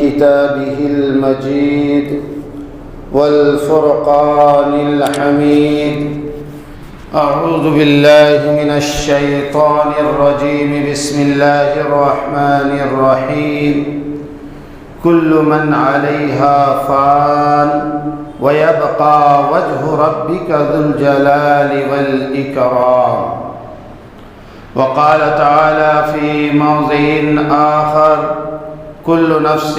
كتابه المجيد والفرقان الحميد. أعوذ بالله من الشيطان الرجيم. بسم الله الرحمن الرحيم. كل من عليها فان ويبقى وجه ربك ذو الجلال والإكرام. وقال تعالى في موضع آخر: كل نفس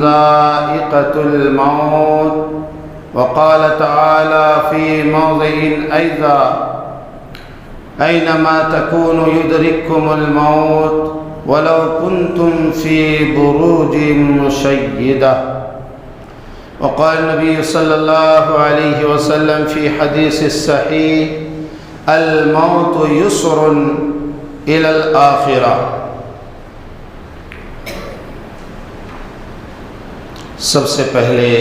ذائقة الموت. وقال تعالى في موضع أيضا: أينما تكونوا يدرككم الموت ولو كنتم في بروج مشيدة. وقال النبي صلى الله عليه وسلم في حديث الصحيح: الموت يسر إلى الآخرة. سب سے پہلے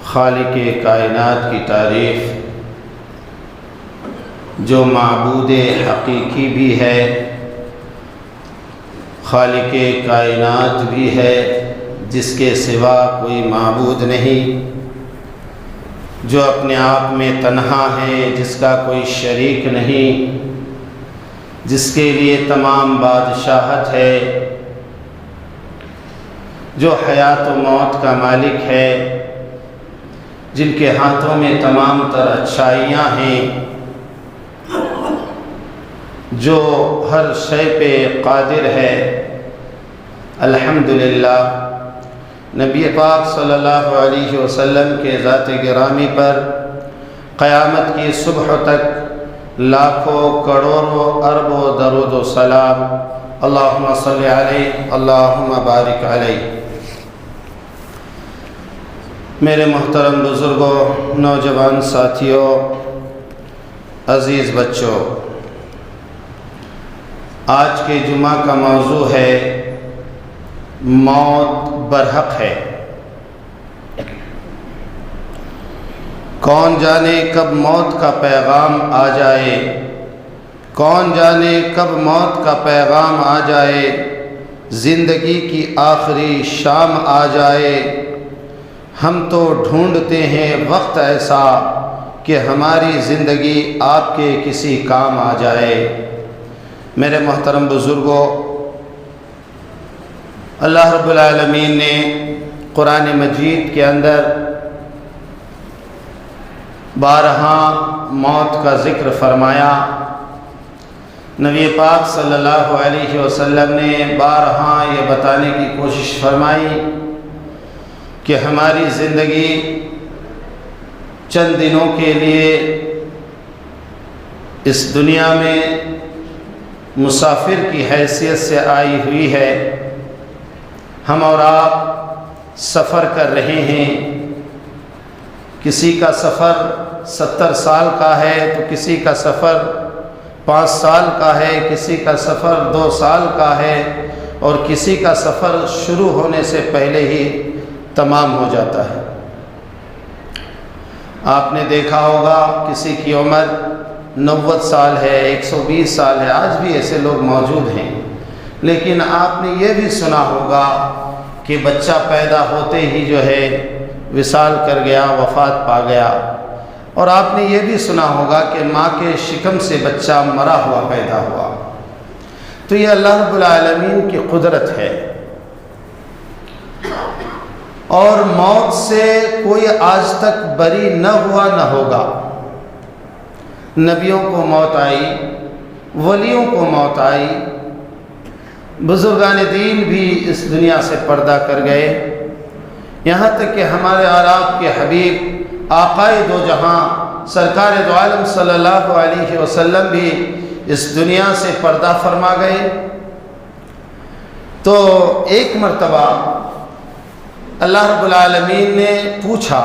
خالق کائنات کی تعریف، جو معبود حقیقی بھی ہے، خالق کائنات بھی ہے، جس کے سوا کوئی معبود نہیں، جو اپنے آپ میں تنہا ہے، جس کا کوئی شریک نہیں، جس کے لیے تمام بادشاہت ہے، جو حیات و موت کا مالک ہے، جن کے ہاتھوں میں تمام تر اچھائیاں ہیں، جو ہر شے پہ قادر ہے. الحمدللہ نبی پاک صلی اللہ علیہ وسلم کے ذات گرامی پر قیامت کی صبح تک لاکھوں کروڑوں اربوں درود و سلام. اللہم صلی علیہ، اللہم بارک علیہ. میرے محترم بزرگوں، نوجوان ساتھیوں، عزیز بچوں، آج کے جمعہ کا موضوع ہے موت برحق ہے. کون جانے کب موت کا پیغام آ جائے، کون جانے کب موت کا پیغام آ جائے، زندگی کی آخری شام آ جائے. ہم تو ڈھونڈتے ہیں وقت ایسا کہ ہماری زندگی آپ کے کسی کام آ جائے. میرے محترم بزرگوں، اللہ رب العالمین نے قرآن مجید کے اندر بارہا موت کا ذکر فرمایا. نبی پاک صلی اللہ علیہ وسلم نے بارہا یہ بتانے کی کوشش فرمائی کہ ہماری زندگی چند دنوں کے لیے اس دنیا میں مسافر کی حیثیت سے آئی ہوئی ہے. ہم اور آپ سفر کر رہے ہیں. کسی کا سفر 70 سال کا ہے تو کسی کا سفر 5 سال کا ہے، کسی کا سفر 2 سال کا ہے، اور کسی کا سفر شروع ہونے سے پہلے ہی تمام ہو جاتا ہے. آپ نے دیکھا ہوگا کسی کی عمر 90 سال ہے، 120 سال ہے، آج بھی ایسے لوگ موجود ہیں. لیکن آپ نے یہ بھی سنا ہوگا کہ بچہ پیدا ہوتے ہی جو ہے وصال کر گیا، وفات پا گیا. اور آپ نے یہ بھی سنا ہوگا کہ ماں کے شکم سے بچہ مرا ہوا پیدا ہوا. تو یہ اللہ رب العالمین کی قدرت ہے. اور موت سے کوئی آج تک بری نہ ہوا نہ ہوگا. نبیوں کو موت آئی، ولیوں کو موت آئی، بزرگان دین بھی اس دنیا سے پردہ کر گئے. یہاں تک کہ ہمارے اور آپ کے حبیب آقائے دو جہاں سرکار دو عالم صلی اللہ علیہ وسلم بھی اس دنیا سے پردہ فرما گئے. تو ایک مرتبہ اللہ رب العالمین نے پوچھا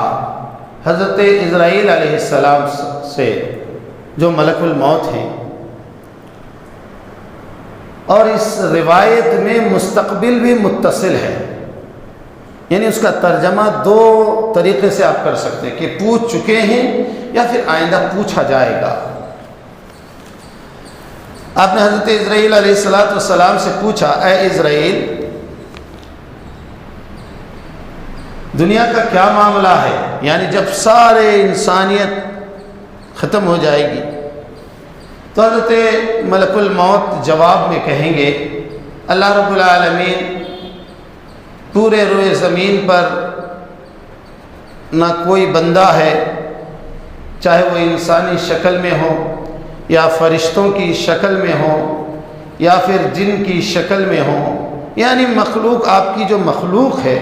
حضرت عزرائیل علیہ السلام سے، جو ملک الموت ہیں، اور اس روایت میں مستقبل بھی متصل ہے، یعنی اس کا ترجمہ 2 طریقے سے آپ کر سکتے ہیں کہ پوچھ چکے ہیں یا پھر آئندہ پوچھا جائے گا. آپ نے حضرت عزرائیل علیہ السلام سے پوچھا: اے عزرائیل، دنیا کا کیا معاملہ ہے، یعنی جب سارے انسانیت ختم ہو جائے گی تو حضرت ملک الموت جواب میں کہیں گے اللہ رب العالمین پورے روئے زمین پر نہ کوئی بندہ ہے، چاہے وہ انسانی شکل میں ہو یا فرشتوں کی شکل میں ہو یا پھر جن کی شکل میں ہو، یعنی مخلوق آپ کی جو مخلوق ہے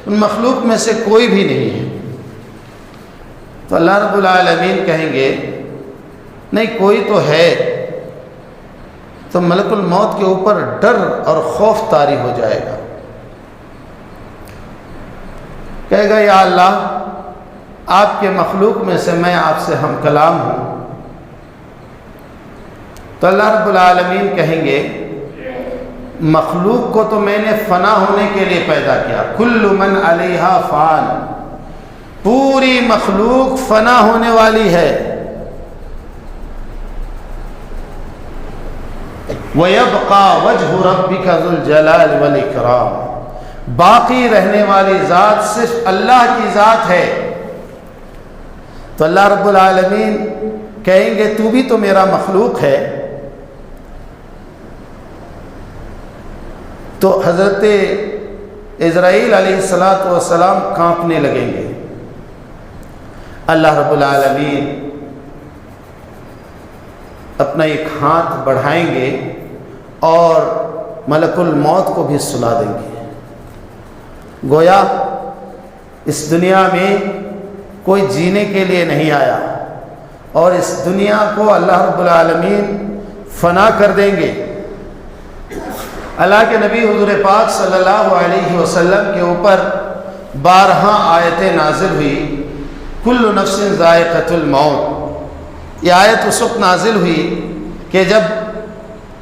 ان مخلوق میں سے کوئی بھی نہیں ہے۔ تو اللہ رب العالمین کہیں گے نہیں کوئی تو ہے، تو ملک الموت کے اوپر ڈر اور خوف طاری ہو جائے گا، کہے گا یا اللہ آپ کے مخلوق میں سے میں آپ سے ہم کلام ہوں۔ تو اللہ رب العالمین کہیں گے مخلوق کو تو میں نے فنا ہونے کے لیے پیدا کیا، کل من علیہا فان، پوری مخلوق فنا ہونے والی ہے، وَيَبْقَى وَجْهُ رَبِّكَ ذُو الْجَلَالِ وَالْإِكْرَامِ، باقی رہنے والی ذات صرف اللہ کی ذات ہے۔ تو اللہ رب العالمین کہیں گے تو بھی تو میرا مخلوق ہے۔ تو حضرت عزرائیل علیہ السلام کانپنے لگیں گے۔ اللہ رب العالمین اپنا ایک ہاتھ بڑھائیں گے اور ملک الموت کو بھی سلا دیں گے، گویا اس دنیا میں کوئی جینے کے لیے نہیں آیا اور اس دنیا کو اللہ رب العالمین فنا کر دیں گے۔ اللہ کے نبی حضور پاک صلی اللہ علیہ وسلم کے اوپر 12 آیتیں نازل ہوئی، کل نفس ذائقۃ الموت۔ یہ آیت اس وقت نازل ہوئی کہ جب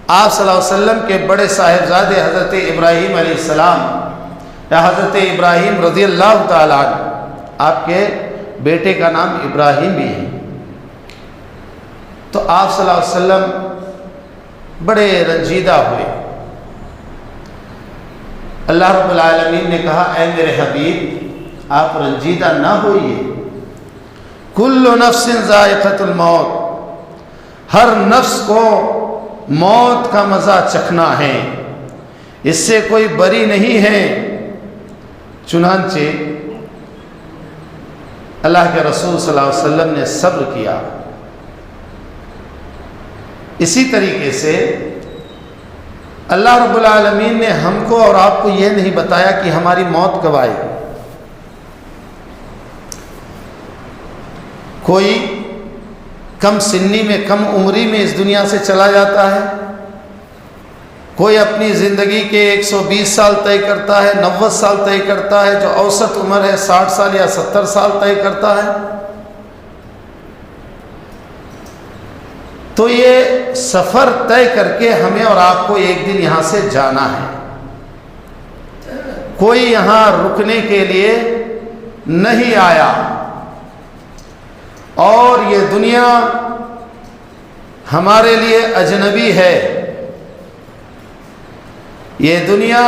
آپ صلی اللہ علیہ وسلم کے بڑے صاحبزادے حضرت ابراہیم علیہ السلام یا حضرت ابراہیم رضی اللہ تعالیٰ عنہ، آپ کے بیٹے کا نام ابراہیم بھی ہے، تو آپ صلی اللہ علیہ وسلم بڑے رنجیدہ ہوئے۔ اللہ رب العالمین نے کہا اے میرے حبیب آپ رنجیدہ نہ ہوئیے، کل نفس ذائقۃ الموت، ہر نفس کو موت کا مزہ چکھنا ہے، اس سے کوئی بری نہیں ہے۔ چنانچہ اللہ کے رسول صلی اللہ علیہ وسلم نے صبر کیا۔ اسی طریقے سے اللہ رب العالمین نے ہم کو اور آپ کو یہ نہیں بتایا کہ ہماری موت کب آئے گی۔ کوئی کم سنی میں کم عمری میں اس دنیا سے چلا جاتا ہے، کوئی اپنی زندگی کے 120 سال طے کرتا ہے، 90 سال طے کرتا ہے، جو اوسط عمر ہے 60 سال یا 70 سال طے کرتا ہے۔ تو یہ سفر طے کر کے ہمیں اور آپ کو ایک دن یہاں سے جانا ہے، کوئی یہاں رکنے کے لیے نہیں آیا، اور یہ دنیا ہمارے لیے اجنبی ہے، یہ دنیا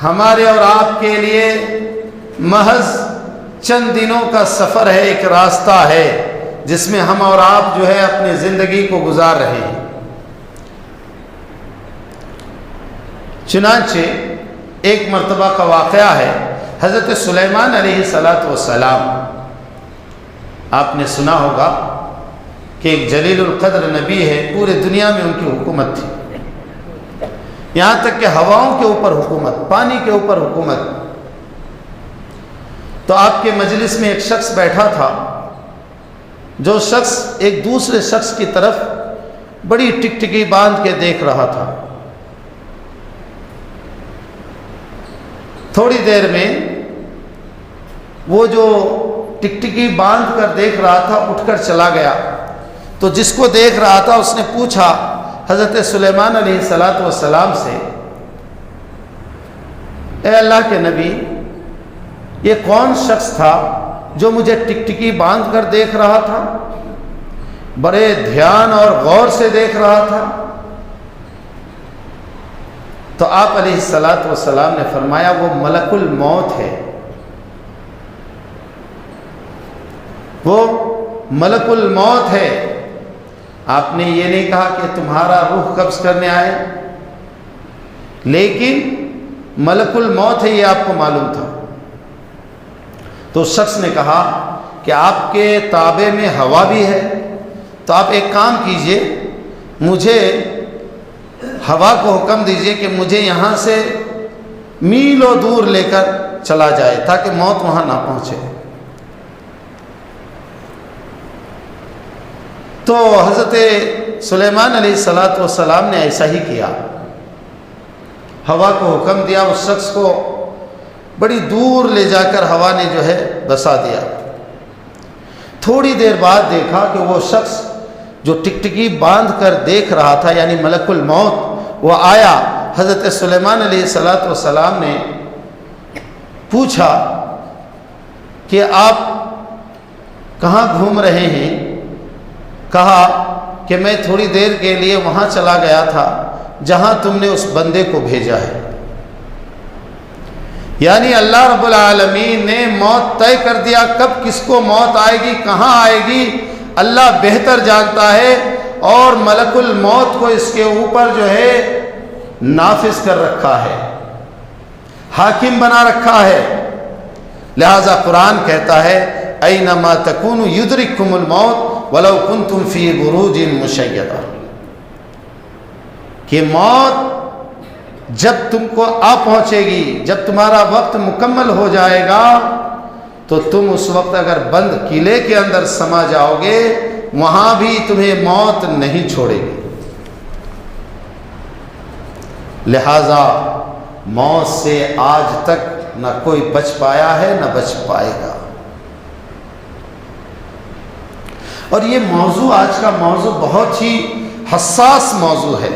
ہمارے اور آپ کے لیے محض چند دنوں کا سفر ہے، ایک راستہ ہے جس میں ہم اور آپ جو ہے اپنی زندگی کو گزار رہے ہیں۔ چنانچہ ایک مرتبہ کا واقعہ ہے، حضرت سلیمان علیہ السلام، آپ نے سنا ہوگا کہ ایک جلیل القدر نبی ہے، پورے دنیا میں ان کی حکومت تھی، یہاں تک کہ ہواؤں کے اوپر حکومت، پانی کے اوپر حکومت۔ تو آپ کے مجلس میں ایک شخص بیٹھا تھا، جو شخص ایک دوسرے شخص کی طرف بڑی ٹکٹکی باندھ کے دیکھ رہا تھا۔ تھوڑی دیر میں وہ جو ٹکٹکی باندھ کر دیکھ رہا تھا اٹھ کر چلا گیا، تو جس کو دیکھ رہا تھا اس نے پوچھا حضرت سلیمان علیہ السلام سے، اے اللہ کے نبی یہ کون شخص تھا جو مجھے ٹکٹکی باندھ کر دیکھ رہا تھا، بڑے دھیان اور غور سے دیکھ رہا تھا؟ تو آپ علیہ السلام نے فرمایا وہ ملک الموت ہے، وہ ملک الموت ہے. آپ نے یہ نہیں کہا کہ تمہارا روح قبض کرنے آئے، لیکن ملک الموت ہے یہ آپ کو معلوم تھا. تو اس شخص نے کہا کہ آپ کے تابع میں ہوا بھی ہے، تو آپ ایک کام کیجئے، مجھے ہوا کو حکم دیجئے کہ مجھے یہاں سے میلوں دور لے کر چلا جائے تاکہ موت وہاں نہ پہنچے. تو حضرت سلیمان علیہ السلام نے ایسا ہی کیا، ہوا کو حکم دیا، اس شخص کو بڑی دور لے جا کر ہوا نے جو ہے بسا دیا. تھوڑی دیر بعد دیکھا کہ وہ شخص جو ٹکٹکی باندھ کر دیکھ رہا تھا، یعنی ملک الموت، وہ آیا. حضرت سلیمان علیہ السلام نے پوچھا کہ آپ کہاں گھوم رہے ہیں؟ کہا کہ میں تھوڑی دیر کے لیے وہاں چلا گیا تھا جہاں تم نے اس بندے کو بھیجا ہے. یعنی اللہ رب العالمین نے موت طے کر دیا، کب کس کو موت آئے گی، کہاں آئے گی، اللہ بہتر جانتا ہے، اور ملک الموت کو اس کے اوپر جو ہے نافذ کر رکھا ہے، حاکم بنا رکھا ہے. لہذا قرآن کہتا ہے اینما تکونوا یدرککم الموت ولو کنتم فی بروج مشیدہ، کہ موت جب تم کو آ پہنچے گی، جب تمہارا وقت مکمل ہو جائے گا، تو تم اس وقت اگر بند قلعے کے اندر سما جاؤ گے، وہاں بھی تمہیں موت نہیں چھوڑے گی. لہذا موت سے آج تک نہ کوئی بچ پایا ہے نہ بچ پائے گا. اور یہ موضوع، آج کا موضوع بہت ہی حساس موضوع ہے،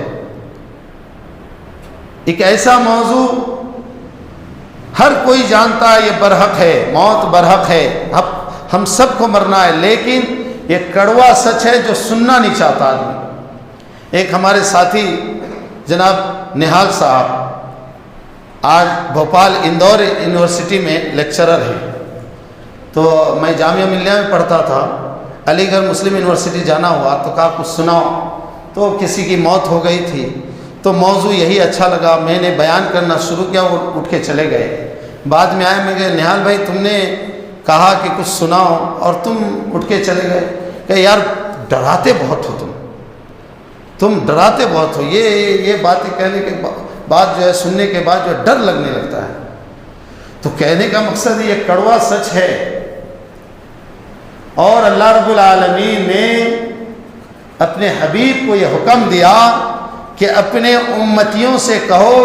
ایک ایسا موضوع ہر کوئی جانتا ہے یہ برحق ہے، موت برحق ہے، ہم سب کو مرنا ہے، لیکن یہ کڑوا سچ ہے جو سننا نہیں چاہتا آدمی. ایک ہمارے ساتھی جناب نہال صاحب آج بھوپال اندور یونیورسٹی میں لیکچرر ہیں. تو میں جامعہ ملیہ میں پڑھتا تھا، علی گڑھ مسلم یونیورسٹی جانا ہوا تو کہا کچھ سناؤ، تو کسی کی موت ہو گئی تھی، تو موضوع یہی اچھا لگا، میں نے بیان کرنا شروع کیا، وہ اٹھ کے چلے گئے. بعد میں آئے، میں کہ نہال بھائی تم نے کہا کہ کچھ سناؤ اور تم اٹھ کے چلے گئے، کہ یار ڈراتے بہت ہو، تم ڈراتے بہت ہو، یہ باتیں کہنے کے بعد جو ہے سننے کے بعد جو ڈر لگنے لگتا ہے. تو کہنے کا مقصد یہ کڑوا سچ ہے، اور اللہ رب العالمین نے اپنے حبیب کو یہ حکم دیا کہ اپنے امتیوں سے کہو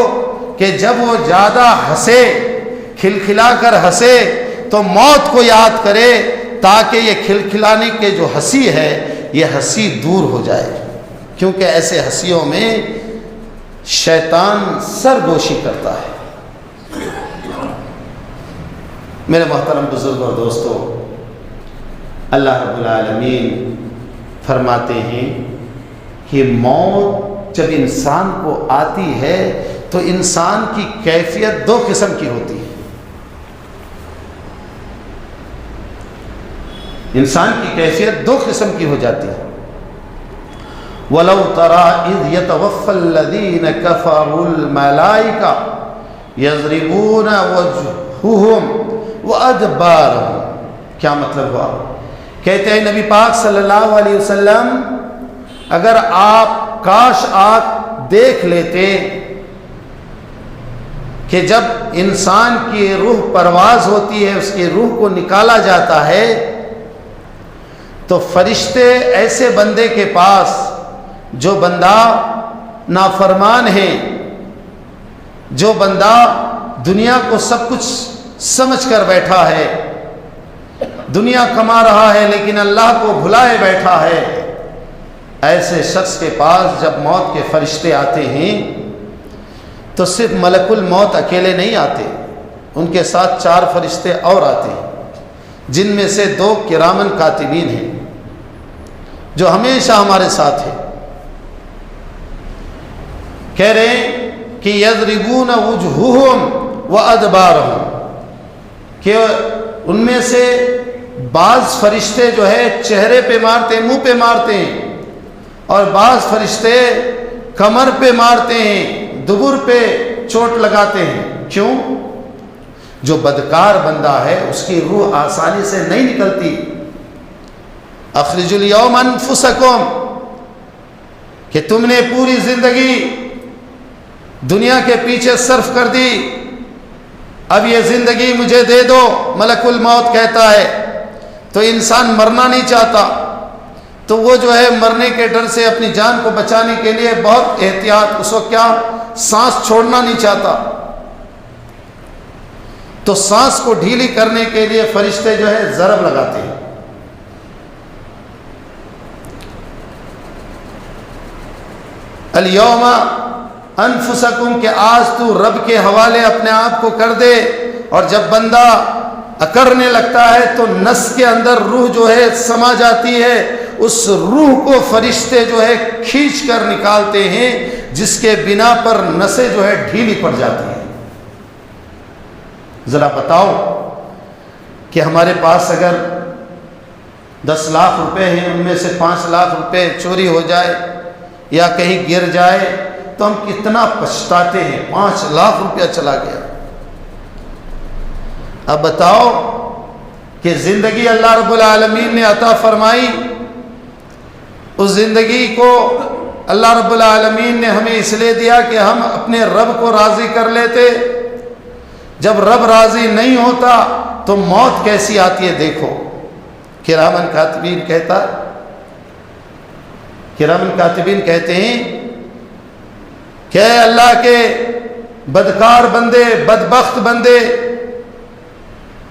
کہ جب وہ زیادہ ہنسے، کھلکھلا کر ہنسے، تو موت کو یاد کرے، تاکہ یہ کھلکھلانے کے جو ہنسی ہے یہ ہنسی دور ہو جائے، کیونکہ ایسے ہنسیوں میں شیطان سرگوشی کرتا ہے. میرے محترم بزرگ اور دوستو، اللہ رب العالمین فرماتے ہیں کہ موت جب انسان کو آتی ہے تو انسان کی کیفیت دو قسم کی ہوتی ہے. انسان کی کیفیت دو قسم کی ہو جاتی ہے. وَلَوْ تَرَى إِذْ يَتَوَفَّى الَّذِينَ كَفَرُوا الْمَلَائِكَةَ يَضْرِبُونَ وُجُوهَهُمْ وَأَدْبَارَهُمْ. کیا مطلب ہوا؟ کہتے ہیں نبی پاک صلی اللہ علیہ وسلم، اگر آپ کاش آپ دیکھ لیتے کہ جب انسان کی روح پرواز ہوتی ہے، اس کی روح کو نکالا جاتا ہے، تو فرشتے ایسے بندے کے پاس جو بندہ نافرمان ہے، جو بندہ دنیا کو سب کچھ سمجھ کر بیٹھا ہے، دنیا کما رہا ہے لیکن اللہ کو بھلائے بیٹھا ہے، ایسے شخص کے پاس جب موت کے فرشتے آتے ہیں تو صرف ملک الموت اکیلے نہیں آتے، ان کے ساتھ 4 فرشتے اور آتے ہیں، جن میں سے 2 کرامن کاتبین ہیں جو ہمیشہ ہمارے ساتھ ہیں. کہہ رہے ہیں کہ یضربون وجوہہم وادبارہم، کہ ان میں سے بعض فرشتے جو ہے چہرے پہ مارتے ہیں، منہ پہ مارتے ہیں، اور بعض فرشتے کمر پہ مارتے ہیں، دبر پہ چوٹ لگاتے ہیں۔ کیوں؟ جو بدکار بندہ ہے اس کی روح آسانی سے نہیں نکلتی۔ اخرجوا اليوم انفسکم، کہ تم نے پوری زندگی دنیا کے پیچھے صرف کر دی، اب یہ زندگی مجھے دے دو، ملک الموت کہتا ہے۔ تو انسان مرنا نہیں چاہتا، تو وہ جو ہے مرنے کے ڈر سے اپنی جان کو بچانے کے لیے بہت احتیاط، اس وقت کیا سانس چھوڑنا نہیں چاہتا، تو سانس کو ڈھیلی کرنے کے لیے فرشتے جو ہے ضرب لگاتے ہیں۔ الیوم انفسکم، کہ آج تو رب کے حوالے اپنے آپ کو کر دے۔ اور جب بندہ اکڑنے لگتا ہے تو نس کے اندر روح جو ہے سما جاتی ہے، اس روح کو فرشتے جو ہے کھینچ کر نکالتے ہیں، جس کے بنا پر نسیں جو ہے ڈھیلی پڑ جاتی ہیں۔ ذرا بتاؤ کہ ہمارے پاس اگر 10 لاکھ روپے ہیں، ان میں سے 5 لاکھ روپے چوری ہو جائے یا کہیں گر جائے تو ہم کتنا پچھتاتے ہیں، 5 لاکھ روپیہ چلا گیا۔ اب بتاؤ کہ زندگی اللہ رب العالمین نے عطا فرمائی، اس زندگی کو اللہ رب العالمین نے ہمیں اس لیے دیا کہ ہم اپنے رب کو راضی کر لیتے۔ جب رب راضی نہیں ہوتا تو موت کیسی آتی ہے دیکھو۔ کرامن کاتبین کہتے ہیں کہ اے اللہ کے بدکار بندے، بدبخت بندے،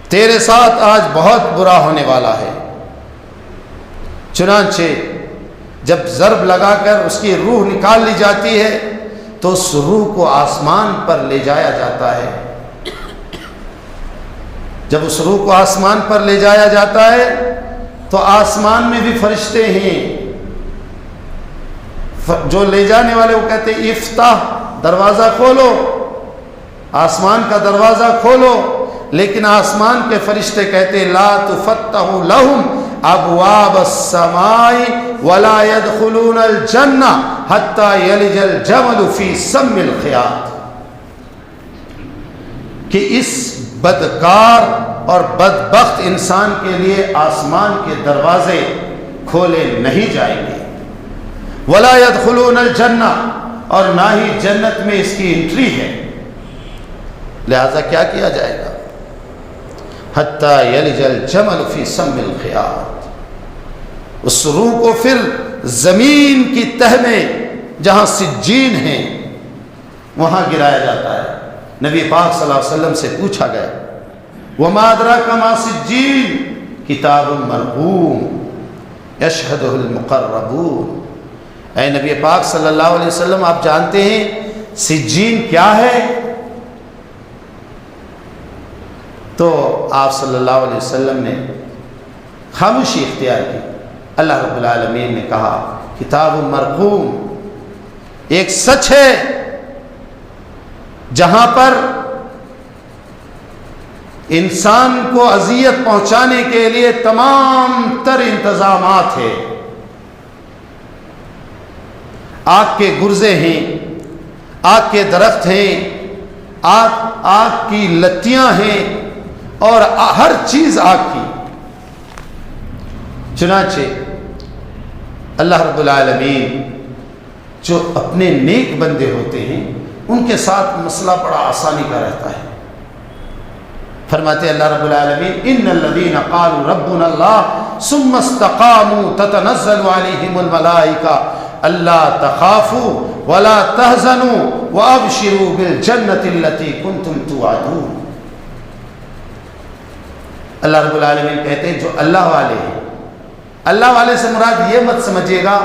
تیرے ساتھ آج بہت برا ہونے والا ہے۔ چنانچہ جب ضرب لگا کر اس کی روح نکال لی جاتی ہے تو اس روح کو آسمان پر لے جایا جاتا ہے۔ جب اس روح کو آسمان پر لے جایا جاتا ہے تو آسمان میں بھی فرشتے ہیں، جو لے جانے والے وہ کہتے ہیں افتح، دروازہ کھولو، آسمان کا دروازہ کھولو، لیکن آسمان کے فرشتے کہتے لا تفتح لهم ابواب السماء ولا يدخلون الجنہ حتى يلج الجمل في سم الخیاط، کہ اس بدکار اور بدبخت انسان کے لیے آسمان کے دروازے کھولے نہیں جائیں گے، ولا يدخلون الجنہ، اور نہ ہی جنت میں اس کی انٹری ہے۔ لہذا کیا کیا جائے گا؟ حتی یلج الجمل فی سم الخیاط، اس روح کو پھر زمین کی تہ میں جہاں سجین ہیں وہاں گرایا جاتا ہے۔ نبی پاک صلی اللہ علیہ وسلم سے پوچھا گیا وما ادراک ما سجین، کتاب مرقوم یشہدہ المقربون، اے نبی پاک صلی اللہ علیہ وسلم آپ جانتے ہیں سجین کیا ہے؟ تو آپ صلی اللہ علیہ وسلم نے خاموشی اختیار کی۔ اللہ رب العالمین نے کہا کتاب مرقوم، ایک سچ ہے جہاں پر انسان کو اذیت پہنچانے کے لیے تمام تر انتظامات ہیں۔ آگ کے گرزے ہیں، آگ کے درخت ہیں، آگ کی لتیاں ہیں، اور ہر چیز آگ کی۔ چنانچہ اللہ رب العالمین جو اپنے نیک بندے ہوتے ہیں ان کے ساتھ مسئلہ بڑا آسانی کا رہتا ہے۔ فرماتے اللہ رب العالمین ان الذین قالوا ربنا اللہ ثم استقاموا تتنزل علیہم الملائکہ الا تخافوا ولا تحزنوا وابشروا بالجنۃ التي کنتم توعدون۔ اللہ رب العالمین کہتے ہیں جو اللہ والے ہیں، اللہ والے سے مراد یہ مت سمجھیے گا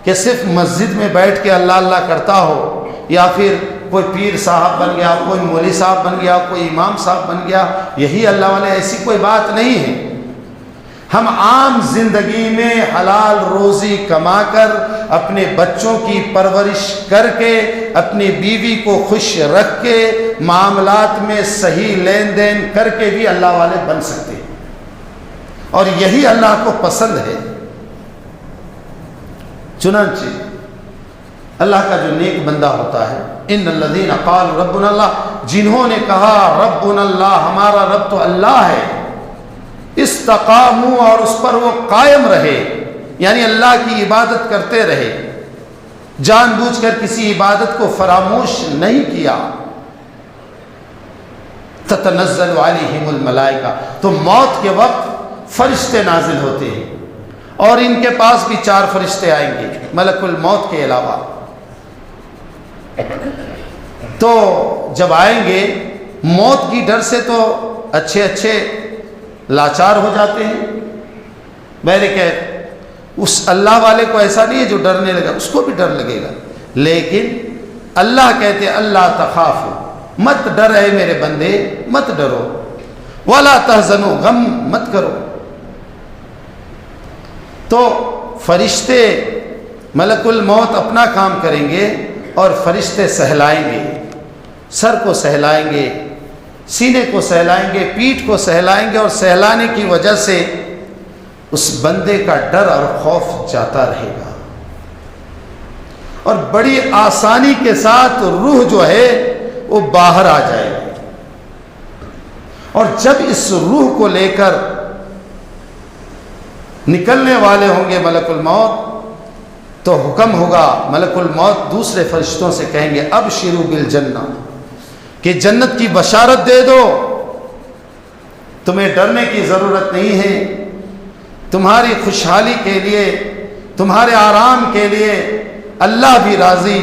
کہ صرف مسجد میں بیٹھ کے اللہ اللہ کرتا ہو، یا پھر کوئی پیر صاحب بن گیا، کوئی مولوی صاحب بن گیا، کوئی امام صاحب بن گیا، یہی اللہ والے، ایسی کوئی بات نہیں ہے۔ ہم عام زندگی میں حلال روزی کما کر اپنے بچوں کی پرورش کر کے اپنی بیوی کو خوش رکھ کے معاملات میں صحیح لین دین کر کے بھی اللہ والے بن سکتے ہیں۔ اور یہی اللہ کو پسند ہے۔ چنانچہ اللہ کا جو نیک بندہ ہوتا ہے، ان الذین قالوا ربنا اللہ، جنہوں نے کہا ربنا اللہ، ہمارا رب تو اللہ ہے، استقاموا، اور اس پر وہ قائم رہے، یعنی اللہ کی عبادت کرتے رہے، جان بوجھ کر کسی عبادت کو فراموش نہیں کیا، تتنزل علیہم الملائکہ، تو موت کے وقت فرشتے نازل ہوتے ہیں، اور ان کے پاس بھی 4 فرشتے آئیں گے ملک الموت کے علاوہ۔ تو جب آئیں گے، موت کی ڈر سے تو اچھے لاچار ہو جاتے ہیں، میں نے کہا اس اللہ والے کو ایسا نہیں ہے جو ڈرنے لگا، اس کو بھی ڈر لگے گا، لیکن اللہ کہتے اللہ تخافوا، مت ڈر ہے میرے بندے، مت ڈرو، ولا تحزنوا، غم مت کرو۔ تو فرشتے ملک الموت اپنا کام کریں گے اور فرشتے سہلائیں گے، سر کو سہلائیں گے، سینے کو سہلائیں گے، پیٹھ کو سہلائیں گے، اور سہلانے کی وجہ سے اس بندے کا ڈر اور خوف جاتا رہے گا، اور بڑی آسانی کے ساتھ روح جو ہے وہ باہر آ جائے گی۔ اور جب اس روح کو لے کر نکلنے والے ہوں گے ملک الموت، تو حکم ہوگا، ملک الموت دوسرے فرشتوں سے کہیں گے ابشروا بالجنہ، کہ جنت کی بشارت دے دو، تمہیں ڈرنے کی ضرورت نہیں ہے، تمہاری خوشحالی کے لیے، تمہارے آرام کے لیے اللہ بھی راضی،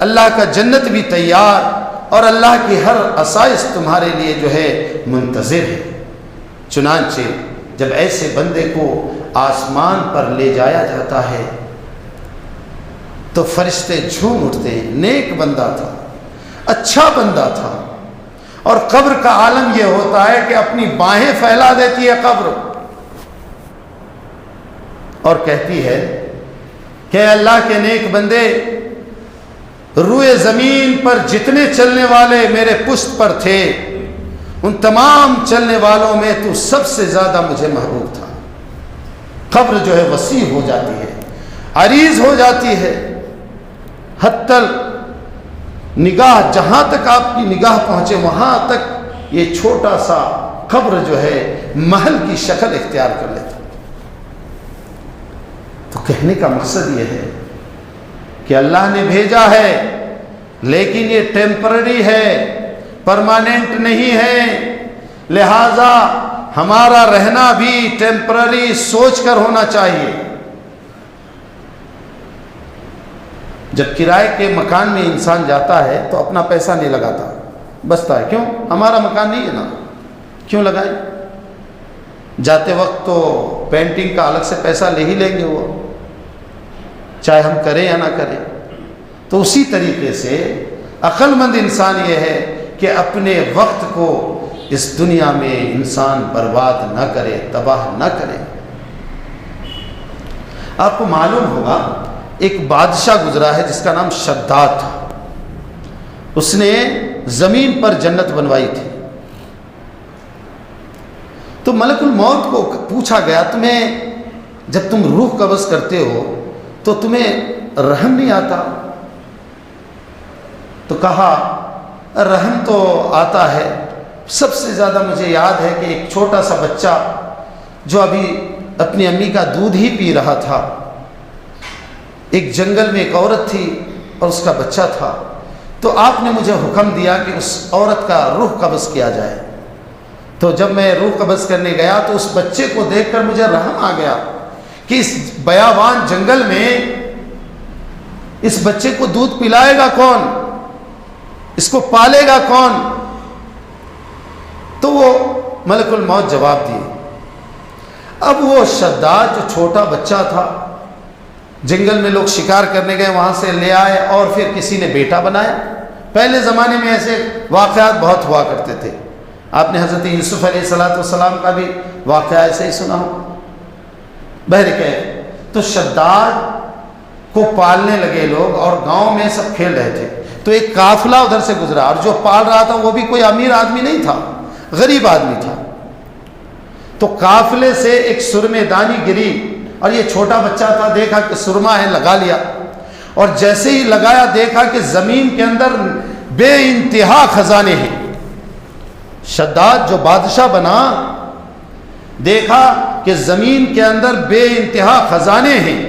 اللہ کا جنت بھی تیار، اور اللہ کی ہر آسائش تمہارے لیے جو ہے منتظر ہے۔ چنانچہ جب ایسے بندے کو آسمان پر لے جایا جاتا ہے تو فرشتے جھوم اٹھتے ہیں، نیک بندہ تھا، اچھا بندہ تھا، اور قبر کا عالم یہ ہوتا ہے کہ اپنی باہیں پھیلا دیتی ہے قبر، اور کہتی ہے کہ اللہ کے نیک بندے، روئے زمین پر جتنے چلنے والے میرے پشت پر تھے، ان تمام چلنے والوں میں تو سب سے زیادہ مجھے محبوب تھا۔ قبر جو ہے وسیع ہو جاتی ہے، عریض ہو جاتی ہے، حتی نگاہ، جہاں تک آپ کی نگاہ پہنچے وہاں تک یہ چھوٹا سا قبر جو ہے محل کی شکل اختیار کر لیتا۔ تو کہنے کا مقصد یہ ہے کہ اللہ نے بھیجا ہے، لیکن یہ ٹیمپرری ہے، پرماننٹ نہیں ہے، لہذا ہمارا رہنا بھی ٹیمپرری سوچ کر ہونا چاہیے۔ جب کرائے کے مکان میں انسان جاتا ہے تو اپنا پیسہ نہیں لگاتا، بستا ہے، کیوں؟ ہمارا مکان نہیں ہے نا، کیوں لگائیں؟ جاتے وقت تو پینٹنگ کا الگ سے پیسہ لے ہی لیں گے وہ، چاہے ہم کریں یا نہ کریں۔ تو اسی طریقے سے عقل مند انسان یہ ہے کہ اپنے وقت کو اس دنیا میں انسان برباد نہ کرے، تباہ نہ کرے۔ آپ کو معلوم ہوگا ایک بادشاہ گزرا ہے جس کا نام شداد تھا، اس نے زمین پر جنت بنوائی تھی۔ تو ملک الموت کو پوچھا گیا، تمہیں جب تم روح قبض کرتے ہو تو تمہیں رحم نہیں آتا؟ تو کہا رحم تو آتا ہے، سب سے زیادہ مجھے یاد ہے کہ ایک چھوٹا سا بچہ جو ابھی اپنی امی کا دودھ ہی پی رہا تھا، ایک جنگل میں ایک عورت تھی اور اس کا بچہ تھا، تو آپ نے مجھے حکم دیا کہ اس عورت کا روح قبض کیا جائے۔ تو جب میں روح قبض کرنے گیا تو اس بچے کو دیکھ کر مجھے رحم آ گیا کہ اس بیابان جنگل میں اس بچے کو دودھ پلائے گا کون، اس کو پالے گا کون؟ تو وہ ملک الموت جواب دیے۔ اب وہ شداد جو چھوٹا بچہ تھا، جنگل میں لوگ شکار کرنے گئے، وہاں سے لے آئے اور پھر کسی نے بیٹا بنایا۔ پہلے زمانے میں ایسے واقعات بہت ہوا کرتے تھے، آپ نے حضرت یوسف علیہ السلام کا بھی واقعہ ایسے ہی سنا ہو۔ بہرکیف تو شداد کو پالنے لگے لوگ، اور گاؤں میں سب کھیل رہے تھے، تو ایک قافلہ ادھر سے گزرا، اور جو پال رہا تھا وہ بھی کوئی امیر آدمی نہیں تھا، غریب آدمی تھا۔ تو قافلے سے ایک سرمے دانی گری اور یہ چھوٹا بچہ تھا، دیکھا کہ سرما ہے، لگا لیا، اور جیسے ہی لگایا دیکھا کہ زمین کے اندر بے انتہا خزانے ہیں۔ شداد جو بادشاہ بنا دیکھا کہ زمین کے اندر بے انتہا خزانے ہیں،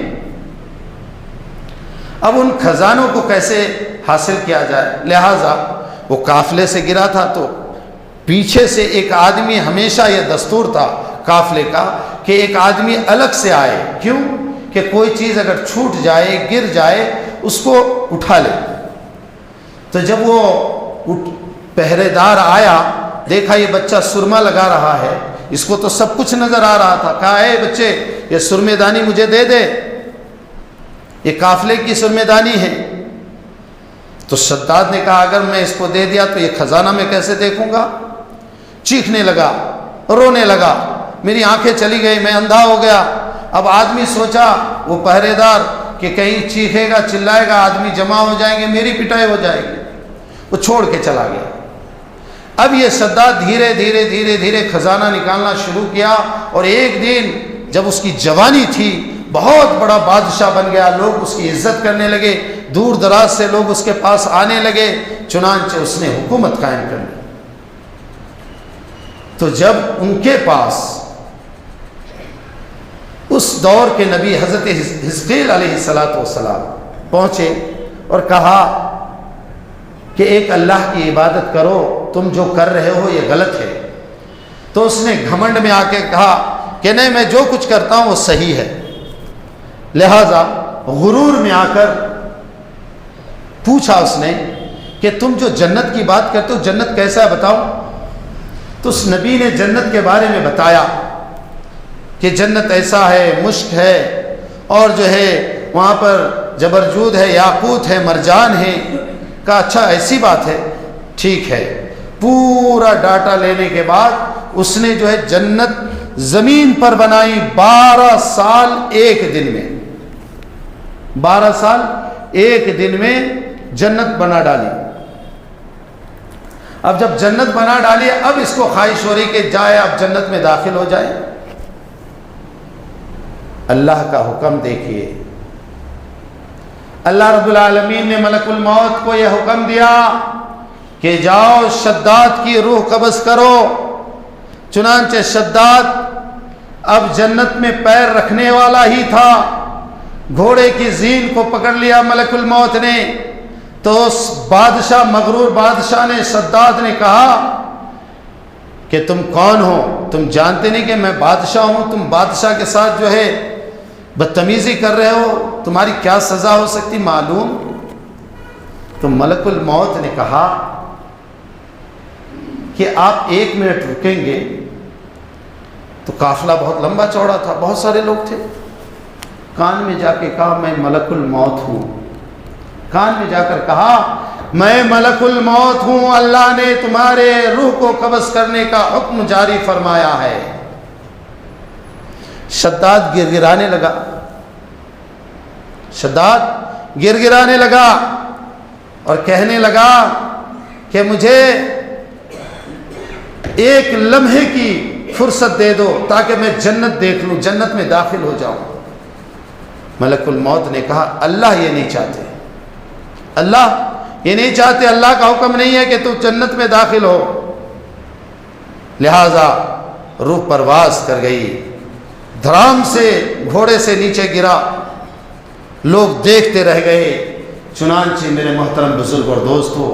اب ان خزانوں کو کیسے حاصل کیا جائے، لہذا وہ قافلے سے گرا تھا تو پیچھے سے ایک آدمی، ہمیشہ یہ دستور تھا قافلے کا کہ ایک آدمی الگ سے آئے، کیوں کہ کوئی چیز اگر چھوٹ جائے، گر جائے، اس کو اٹھا لے۔ تو جب وہ پہرے دار آیا، دیکھا یہ بچہ سرما لگا رہا ہے، اس کو تو سب کچھ نظر آ رہا تھا، کہا اے بچے یہ سرمے دانی مجھے دے دے، یہ قافلے کی سرمے دانی ہے۔ تو شداد نے کہا اگر میں اس کو دے دیا تو یہ خزانہ میں کیسے دیکھوں گا، چیخنے لگا، رونے لگا، میری آنکھیں چلی گئی، میں اندھا ہو گیا۔ اب آدمی سوچا وہ پہرے دار کہ کہیں چیخے گا، چلائے گا، آدمی جمع ہو جائیں گے، میری پٹائی ہو جائے گی، وہ چھوڑ کے چلا گیا۔ اب یہ شداد دھیرے دھیرے دھیرے دھیرے خزانہ نکالنا شروع کیا، اور ایک دن جب اس کی جوانی تھی بہت بڑا بادشاہ بن گیا، لوگ اس کی عزت کرنے لگے، دور دراز سے لوگ اس کے پاس آنے لگے، چنانچہ اس نے حکومت قائم کر لی۔ تو جب ان کے پاس اس دور کے نبی حضرت حزقیل علیہ السلام پہنچے اور کہا کہ ایک اللہ کی عبادت کرو، تم جو کر رہے ہو یہ غلط ہے، تو اس نے گھمنڈ میں آ کے کہا کہ نہیں، میں جو کچھ کرتا ہوں وہ صحیح ہے۔ لہذا غرور میں آ کر پوچھا اس نے کہ تم جو جنت کی بات کرتے ہو جنت کیسا ہے بتاؤ۔ تو اس نبی نے جنت کے بارے میں بتایا کہ جنت ایسا ہے، مشک ہے، اور جو ہے وہاں پر جبرجود ہے، یاقوت ہے، مرجان ہے۔ کہا اچھا ایسی بات ہے، ٹھیک ہے۔ پورا ڈاٹا لینے کے بعد اس نے جو ہے جنت زمین پر بنائی 12 سال ایک دن میں، 12 سال ایک دن میں جنت بنا ڈالی۔ اب جب جنت بنا ڈالی، اب اس کو خواہش ہو رہی کہ جائے اب جنت میں داخل ہو جائے۔ اللہ کا حکم دیکھیے، اللہ رب العالمین نے ملک الموت کو یہ حکم دیا کہ جاؤ شداد کی روح قبض کرو۔ چنانچہ شداد اب جنت میں پیر رکھنے والا ہی تھا، گھوڑے کی زین کو پکڑ لیا ملک الموت نے۔ تو اس بادشاہ، مغرور بادشاہ نے، شداد نے کہا کہ تم کون ہو، تم جانتے نہیں کہ میں بادشاہ ہوں، تم بادشاہ کے ساتھ جو ہے بدتمیزی کر رہے ہو، تمہاری کیا سزا ہو سکتی معلوم؟ تو ملک الموت نے کہا کہ آپ 1 منٹ رکیں گے؟ تو قافلہ بہت لمبا چوڑا تھا، بہت سارے لوگ تھے۔ کان میں جا کے کہا میں ملک الموت ہوں، کان میں جا کر کہا میں ملک الموت ہوں، اللہ نے تمہارے روح کو قبض کرنے کا حکم جاری فرمایا ہے۔ شداد گر گرانے لگا، شداد گر گرانے لگا اور کہنے لگا کہ مجھے ایک لمحے کی فرصت دے دو تاکہ میں جنت دیکھ لوں، جنت میں داخل ہو جاؤں۔ ملک الموت نے کہا اللہ یہ نہیں چاہتے، اللہ یہ نہیں چاہتے، اللہ کا حکم نہیں ہے کہ تو جنت میں داخل ہو۔ لہذا روح پرواز کر گئی، دھڑام سے گھوڑے سے نیچے گرا، لوگ دیکھتے رہ گئے۔ چنانچہ میرے محترم بزرگ اور دوستو،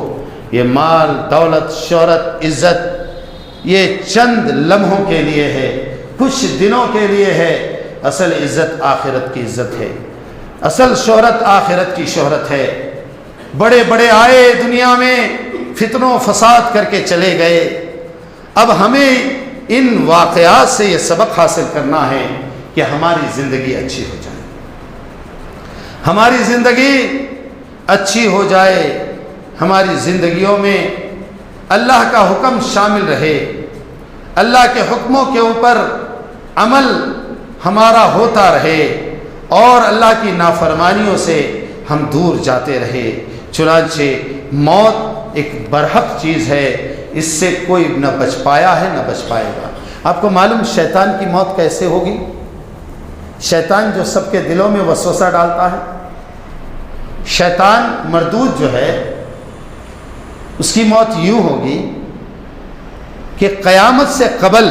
یہ مال، دولت، شہرت، عزت یہ چند لمحوں کے لیے ہے، کچھ دنوں کے لیے ہے، اصل عزت آخرت کی عزت ہے، اصل شہرت آخرت کی شہرت ہے۔ بڑے بڑے آئے دنیا میں، فتنوں فساد کر کے چلے گئے۔ اب ہمیں ان واقعات سے یہ سبق حاصل کرنا ہے کہ ہماری زندگی اچھی ہو جائے، ہماری زندگی اچھی ہو جائے، ہماری زندگیوں میں اللہ کا حکم شامل رہے، اللہ کے حکموں کے اوپر عمل ہمارا ہوتا رہے، اور اللہ کی نافرمانیوں سے ہم دور جاتے رہے۔ چنانچہ موت ایک برحق چیز ہے، اس سے کوئی نہ بچ پایا ہے نہ بچ پائے گا۔ آپ کو معلوم شیطان کی موت کیسے ہوگی؟ شیطان جو سب کے دلوں میں وسوسہ ڈالتا ہے، شیطان مردود جو ہے اس کی موت یوں ہوگی کہ قیامت سے قبل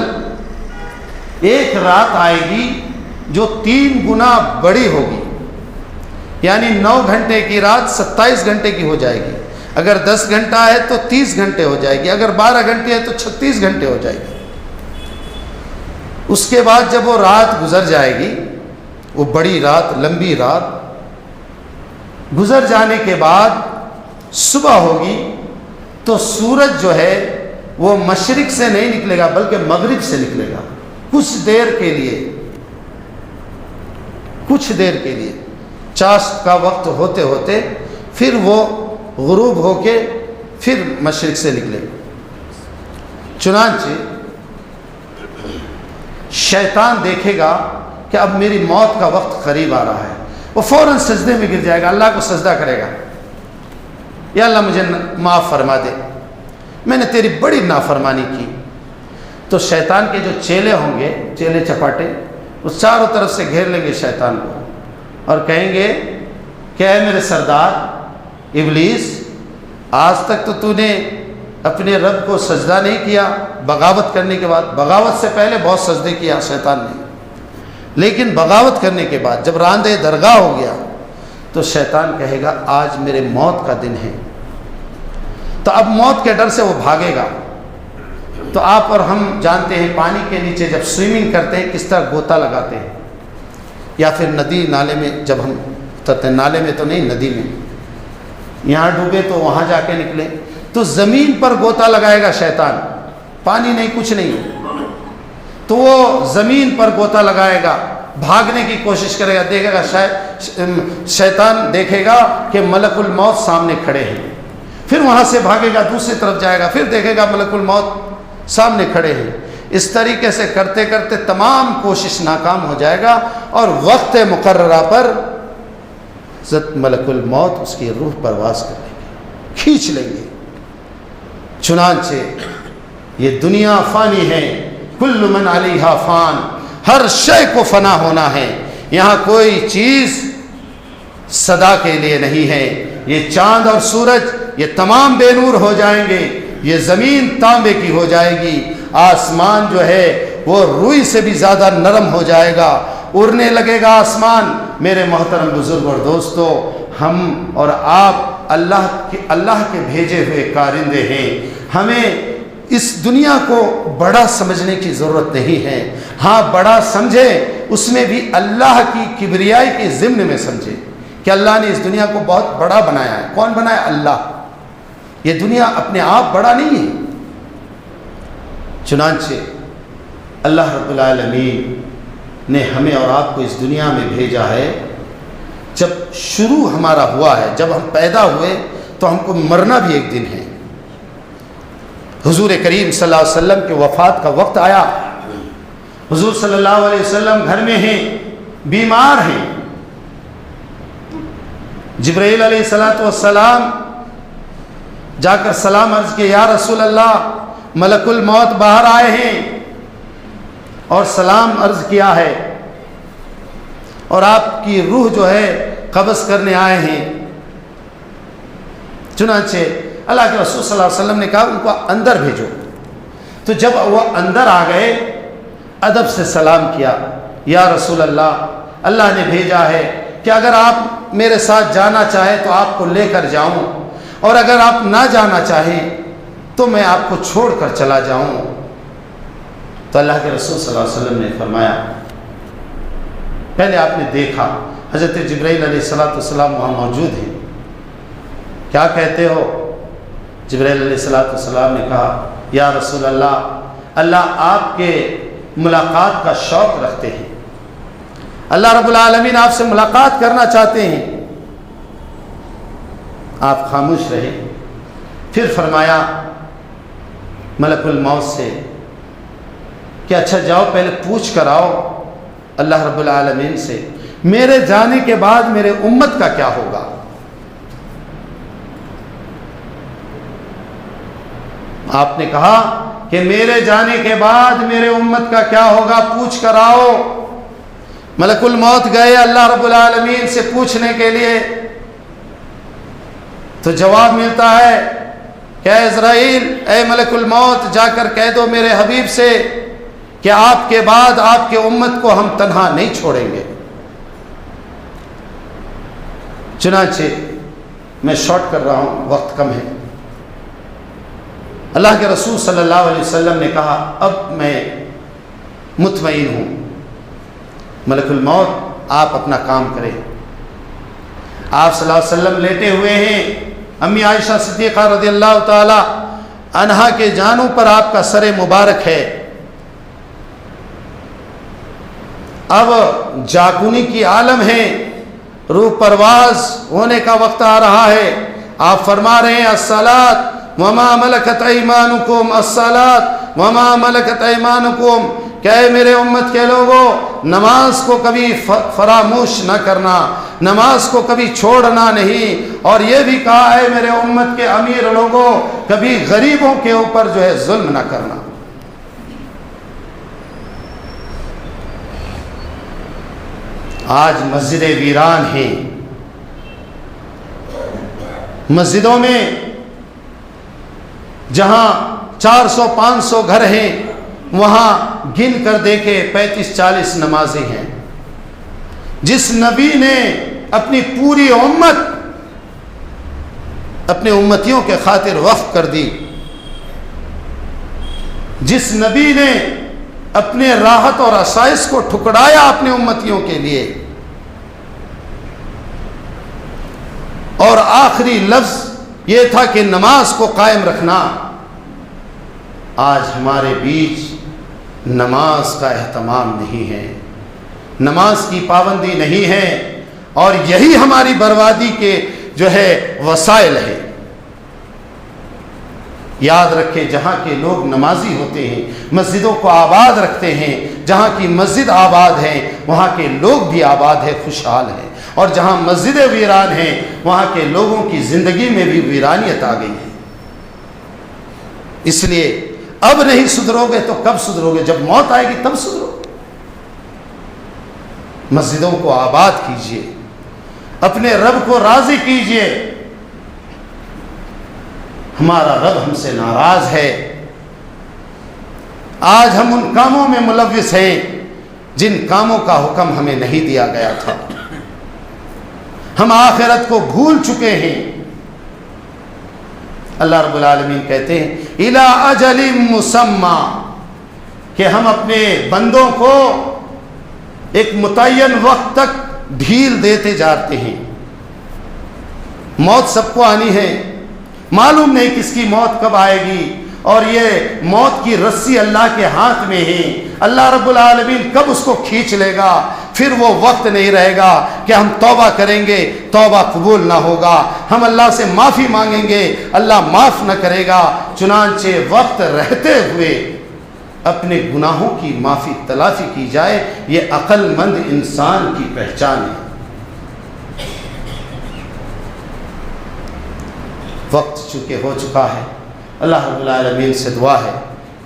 ایک رات آئے گی جو 3 گنا بڑی ہوگی، یعنی 9 گھنٹے کی رات 27 گھنٹے کی ہو جائے گی، اگر 10 گھنٹہ ہے تو 30 گھنٹے ہو جائے گی، اگر 12 گھنٹے ہے تو 36 گھنٹے ہو جائے گی۔ اس کے بعد جب وہ رات گزر جائے گی، وہ بڑی رات، لمبی رات گزر جانے کے بعد صبح ہوگی تو سورج جو ہے وہ مشرق سے نہیں نکلے گا بلکہ مغرب سے نکلے گا، کچھ دیر کے لیے چاشت کا وقت ہوتے ہوتے پھر وہ غروب ہو کے پھر مشرق سے نکلے گا۔ چنانچہ شیطان دیکھے گا کہ اب میری موت کا وقت قریب آ رہا ہے، وہ فوراً سجدے میں گر جائے گا، اللہ کو سجدہ کرے گا، یا اللہ مجھے معاف فرما دے، میں نے تیری بڑی نافرمانی کی۔ تو شیطان کے جو چیلے ہوں گے، چیلے چپاٹے، وہ چاروں طرف سے گھیر لیں گے شیطان کو اور کہیں گے کہ اے میرے سردار ابلیس، آج تک تو نے اپنے رب کو سجدہ نہیں کیا، بغاوت کرنے کے بعد، بغاوت سے پہلے بہت سجدے کیا شیطان نے، لیکن بغاوت کرنے کے بعد جب راندے درگاہ ہو گیا تو شیطان کہے گا آج میرے موت کا دن ہے، تو اب موت کے ڈر سے وہ بھاگے گا۔ تو آپ اور ہم جانتے ہیں پانی کے نیچے جب سوئمنگ کرتے ہیں کس طرح غوطہ لگاتے ہیں، یا پھر ندی نالے میں جب ہم اترتے ہیں، نالے میں تو نہیں، ندی میں، یہاں ڈوبے تو وہاں جا کے نکلے، تو زمین پر غوطہ لگائے گا شیطان، پانی نہیں، کچھ نہیں، تو وہ زمین پر غوطہ لگائے گا، بھاگنے کی کوشش کرے گا، دیکھے گا شیطان دیکھے گا کہ ملک الموت سامنے کھڑے ہیں، پھر وہاں سے بھاگے گا، دوسری طرف جائے گا، پھر دیکھے گا ملک الموت سامنے کھڑے ہیں۔ اس طریقے سے کرتے کرتے تمام کوشش ناکام ہو جائے گا اور وقت مقررہ پر ملک الموت اس کی روح پرواز کر لیں گے، کھینچ لیں گے۔ چنانچہ یہ دنیا فانی ہے، کل من علیہا فان، ہر شے کو فنا ہونا ہے، یہاں کوئی چیز سدا کے لیے نہیں ہے۔ یہ چاند اور سورج یہ تمام بے نور ہو جائیں گے، یہ زمین تانبے کی ہو جائے گی، آسمان جو ہے وہ روئی سے بھی زیادہ نرم ہو جائے گا، اڑنے لگے گا آسمان۔ میرے محترم بزرگ اور دوستو، ہم اور آپ اللہ کے بھیجے ہوئے کارندے ہیں، ہمیں اس دنیا کو بڑا سمجھنے کی ضرورت نہیں ہے، ہاں بڑا سمجھے، اس میں بھی اللہ کی کبریائی کے ضمن میں سمجھے کہ اللہ نے اس دنیا کو بہت بڑا بنایا ہے۔ کون بنایا؟ اللہ۔ یہ دنیا اپنے آپ بڑا نہیں ہے۔ چنانچہ اللہ رب العالمین نے ہمیں اور آپ کو اس دنیا میں بھیجا ہے، جب شروع ہمارا ہوا ہے، جب ہم پیدا ہوئے تو ہم کو مرنا بھی ایک دن ہے۔ حضور کریم صلی اللہ علیہ وسلم کے وفات کا وقت آیا، حضور صلی اللہ علیہ وسلم گھر میں ہیں، بیمار ہیں، جبرائیل علیہ السلام جا کر سلام عرض کیا، یا رسول اللہ ملک الموت باہر آئے ہیں اور سلام عرض کیا ہے اور آپ کی روح جو ہے قبض کرنے آئے ہیں۔ چنانچہ اللہ کے رسول صلی اللہ علیہ وسلم نے کہا ان کو اندر بھیجو، تو جب وہ اندر آ گئے ادب سے سلام کیا، یا رسول اللہ، اللہ نے بھیجا ہے کہ اگر آپ میرے ساتھ جانا چاہیں تو آپ کو لے کر جاؤں، اور اگر آپ نہ جانا چاہیں تو میں آپ کو چھوڑ کر چلا جاؤں۔ تو اللہ کے رسول صلی اللہ علیہ وسلم نے فرمایا، پہلے آپ نے دیکھا حضرت جبرائیل علیہ السلام وہاں موجود ہیں، کیا کہتے ہو؟ جبرائیل علیہ السلام نے کہا، یا رسول اللہ آپ کے ملاقات کا شوق رکھتے ہیں، اللہ رب العالمین آپ سے ملاقات کرنا چاہتے ہیں۔ آپ خاموش رہے، پھر فرمایا ملک الموت سے کہ اچھا جاؤ پہلے پوچھ کر آؤ اللہ رب العالمین سے، میرے جانے کے بعد میرے امت کا کیا ہوگا۔ آپ نے کہا کہ میرے جانے کے بعد میرے امت کا کیا ہوگا، پوچھ کر آؤ۔ ملک الموت گئے اللہ رب العالمین سے پوچھنے کے لیے، تو جواب ملتا ہے کہ اے عزرائیل، اے ملک الموت، جا کر کہہ دو میرے حبیب سے کہ آپ کے بعد آپ کے امت کو ہم تنہا نہیں چھوڑیں گے۔ چنانچہ میں شارٹ کر رہا ہوں، وقت کم ہے۔ اللہ کے رسول صلی اللہ علیہ وسلم نے کہا اب میں مطمئن ہوں، ملک الموت آپ اپنا کام کریں۔ آپ صلی اللہ علیہ وسلم لیٹے ہوئے ہیں، امی عائشہ صدیقہ رضی اللہ تعالی عنہا کے جانوں پر آپ کا سر مبارک ہے۔ اب جاگونی کی عالم ہے، روح پرواز ہونے کا وقت آ رہا ہے۔ آپ فرما رہے ہیں الصلاۃ وما ملکت ایمانکم، الصلاۃ وما ملکت ایمانکم، کہ اے میرے امت کے لوگوں، نماز کو کبھی فراموش نہ کرنا، نماز کو کبھی چھوڑنا نہیں۔ اور یہ بھی کہا ہے میرے امت کے امیر لوگوں، کبھی غریبوں کے اوپر جو ہے ظلم نہ کرنا۔ آج مسجدیں ویران ہیں، مسجدوں میں جہاں 400-500 گھر ہیں، وہاں گن کر دیکھے 35-40 نمازیں ہیں۔ جس نبی نے اپنی پوری امت اپنے امتیوں کے خاطر وقف کر دی، جس نبی نے اپنے راحت اور آسائش کو ٹھکرایا اپنے امتیوں کے لیے، اور آخری لفظ یہ تھا کہ نماز کو قائم رکھنا، آج ہمارے بیچ نماز کا اہتمام نہیں ہے، نماز کی پابندی نہیں ہے، اور یہی ہماری بربادی کے جو ہے وسائل ہے۔ یاد رکھیں، جہاں کے لوگ نمازی ہوتے ہیں، مسجدوں کو آباد رکھتے ہیں، جہاں کی مسجد آباد ہے وہاں کے لوگ بھی آباد ہے، خوشحال ہیں، اور جہاں مسجدیں ویران ہیں وہاں کے لوگوں کی زندگی میں بھی ویرانیت آ گئی ہے۔ اس لیے اب نہیں سدھرو گے تو کب سدھرو گے؟ جب موت آئے گی تب سدھرو۔ مسجدوں کو آباد کیجئے، اپنے رب کو راضی کیجئے۔ ہمارا رب ہم سے ناراض ہے، آج ہم ان کاموں میں ملوث ہیں جن کاموں کا حکم ہمیں نہیں دیا گیا تھا، ہم آخرت کو بھول چکے ہیں۔ اللہ رب العالمین کہتے ہیں اِلَىٰ أَجَلٍ مُّسَمًّى، کہ ہم اپنے بندوں کو ایک متعین وقت تک ڈھیل دیتے جاتے ہیں۔ موت سب کو آنی ہے، معلوم نہیں کس کی موت کب آئے گی، اور یہ موت کی رسی اللہ کے ہاتھ میں ہے، اللہ رب العالمین کب اس کو کھینچ لے گا، پھر وہ وقت نہیں رہے گا کہ ہم توبہ کریں گے، توبہ قبول نہ ہوگا، ہم اللہ سے معافی مانگیں گے، اللہ معاف نہ کرے گا۔ چنانچہ وقت رہتے ہوئے اپنے گناہوں کی معافی تلافی کی جائے، یہ عقل مند انسان کی پہچان ہے۔ وقت چونکہ ہو چکا ہے، اللہ رب العالمین سے دعا ہے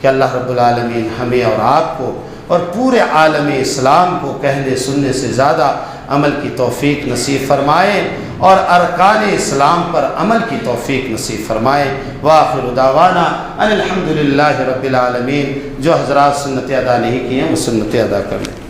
کہ اللہ رب العالمین ہمیں اور آپ کو اور پورے عالم اسلام کو کہنے سننے سے زیادہ عمل کی توفیق نصیب فرمائے، اور ارکان اسلام پر عمل کی توفیق نصیب فرمائے۔ وآخر دعوانا ان الحمدللہ رب العالمین۔ جو حضرات سنتیں ادا نہیں کی ہیں وہ سنتیں ادا کر لیں۔